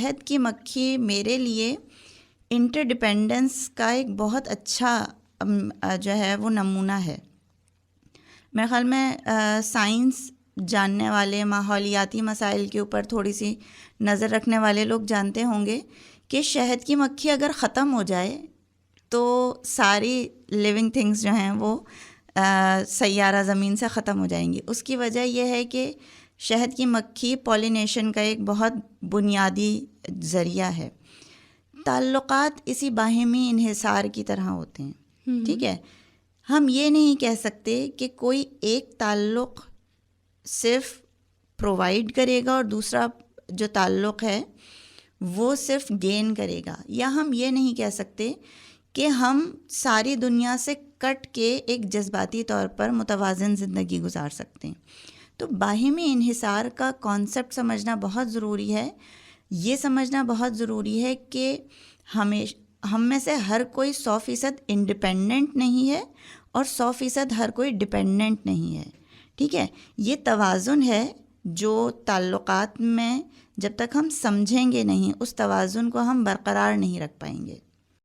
شہد کی مکھی میرے لیے انٹر ڈپینڈنس کا ایک بہت اچھا جو ہے وہ نمونہ ہے. میرے خیال میں سائنس جاننے والے، ماحولیاتی مسائل کے اوپر تھوڑی سی نظر رکھنے والے لوگ جانتے ہوں گے کہ شہد کی مکھی اگر ختم ہو جائے تو ساری لیونگ تھنگس جو ہیں وہ سیارہ زمین سے ختم ہو جائیں گی. اس کی وجہ یہ ہے کہ شہد کی مکھی پولینیشن کا ایک بہت بنیادی ذریعہ ہے. تعلقات اسی باہمی انحصار کی طرح ہوتے ہیں. ٹھیک ہے، ہم یہ نہیں کہہ سکتے کہ کوئی ایک تعلق صرف پرووائڈ کرے گا اور دوسرا جو تعلق ہے وہ صرف گین کرے گا، یا ہم یہ نہیں کہہ سکتے کہ ہم ساری دنیا سے کٹ کے ایک جذباتی طور پر متوازن زندگی گزار سکتے ہیں. تو باہمی انحصار کا کانسیپٹ سمجھنا بہت ضروری ہے. یہ سمجھنا بہت ضروری ہے کہ ہم میں سے ہر کوئی 100% انڈیپینڈنٹ نہیں ہے اور 100% ہر کوئی ڈپینڈنٹ نہیں ہے. ٹھیک ہے، یہ توازن ہے جو تعلقات میں جب تک ہم سمجھیں گے نہیں، اس توازن کو ہم برقرار نہیں رکھ پائیں گے.